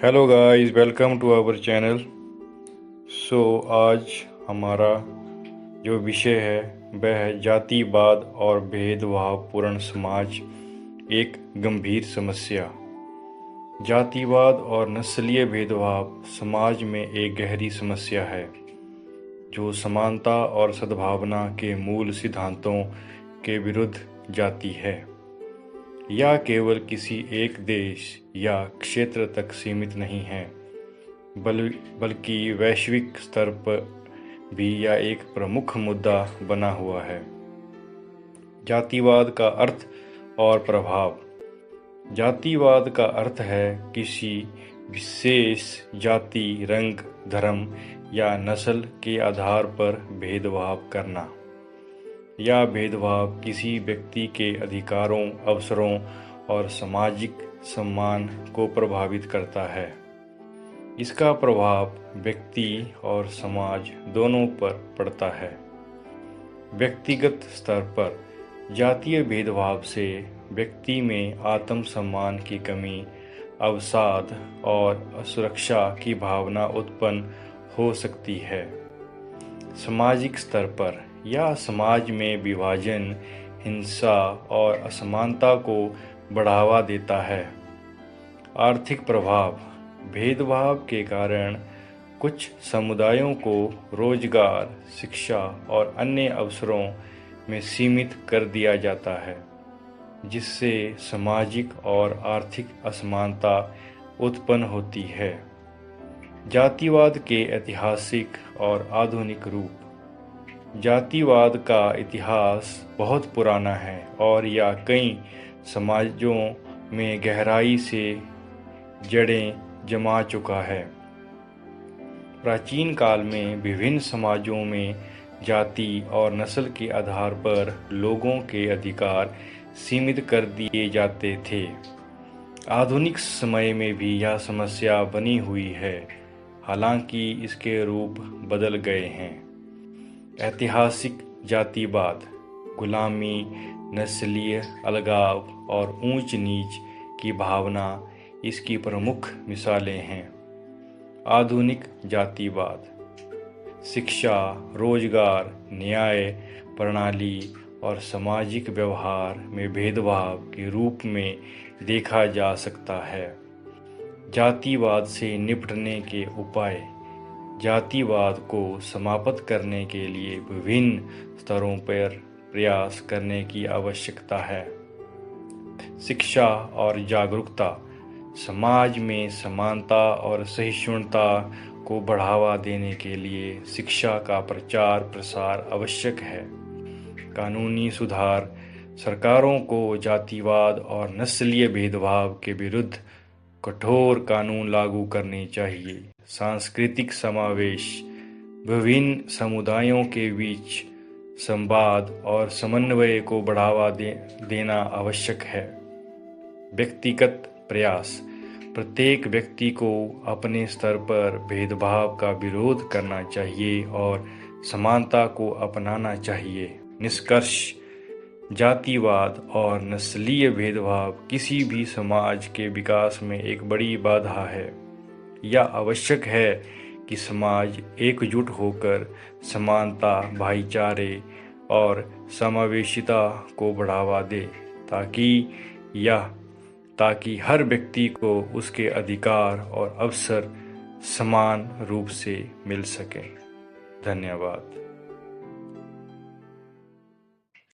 Hello guys, welcome to our channel. आज हमारा जो विषय है वह है जातिवाद और भेदभावपूर्ण समाज, एक गंभीर समस्या। जातिवाद और नस्लीय भेदभाव समाज में एक गहरी समस्या है जो समानता और सद्भावना के मूल सिद्धांतों के विरुद्ध जाती है। यह केवल किसी एक देश या क्षेत्र तक सीमित नहीं है, बल्कि वैश्विक स्तर पर भी यह एक प्रमुख मुद्दा बना हुआ है। जातिवाद का अर्थ और प्रभाव। जातिवाद का अर्थ है किसी विशेष जाति, रंग, धर्म या नस्ल के आधार पर भेदभाव करना। यह भेदभाव किसी व्यक्ति के अधिकारों, अवसरों और सामाजिक सम्मान को प्रभावित करता है। इसका प्रभाव व्यक्ति और समाज दोनों पर पड़ता है। व्यक्तिगत स्तर पर जातीय भेदभाव से व्यक्ति में आत्मसम्मान की कमी, अवसाद और असुरक्षा की भावना उत्पन्न हो सकती है। सामाजिक स्तर पर यह समाज में विभाजन, हिंसा और असमानता को बढ़ावा देता है। आर्थिक प्रभाव। भेदभाव के कारण कुछ समुदायों को रोजगार, शिक्षा और अन्य अवसरों में सीमित कर दिया जाता है, जिससे सामाजिक और आर्थिक असमानता उत्पन्न होती है। जातिवाद के ऐतिहासिक और आधुनिक रूप। जातिवाद का इतिहास बहुत पुराना है और यह कई समाजों में गहराई से जड़ें जमा चुका है। प्राचीन काल में विभिन्न समाजों में जाति और नस्ल के आधार पर लोगों के अधिकार सीमित कर दिए जाते थे। आधुनिक समय में भी यह समस्या बनी हुई है, हालांकि इसके रूप बदल गए हैं। ऐतिहासिक जातिवाद, गुलामी, नस्लीय अलगाव और ऊंच नीच की भावना इसकी प्रमुख मिसालें हैं। आधुनिक जातिवाद शिक्षा, रोजगार, न्याय प्रणाली और सामाजिक व्यवहार में भेदभाव के रूप में देखा जा सकता है। जातिवाद से निपटने के उपाय। जातिवाद को समाप्त करने के लिए विभिन्न स्तरों पर प्रयास करने की आवश्यकता है। शिक्षा और जागरूकता। समाज में समानता और सहिष्णुता को बढ़ावा देने के लिए शिक्षा का प्रचार प्रसार आवश्यक है। कानूनी सुधार। सरकारों को जातिवाद और नस्लीय भेदभाव के विरुद्ध कठोर कानून लागू करने चाहिए। सांस्कृतिक समावेश। विभिन्न समुदायों के बीच संवाद और समन्वय को बढ़ावा देना आवश्यक है। व्यक्तिगत प्रयास। प्रत्येक व्यक्ति को अपने स्तर पर भेदभाव का विरोध करना चाहिए और समानता को अपनाना चाहिए। निष्कर्ष। जातिवाद और नस्लीय भेदभाव किसी भी समाज के विकास में एक बड़ी बाधा है। यह आवश्यक है कि समाज एकजुट होकर समानता, भाईचारे और समावेशिता को बढ़ावा दे ताकि हर व्यक्ति को उसके अधिकार और अवसर समान रूप से मिल सके। धन्यवाद।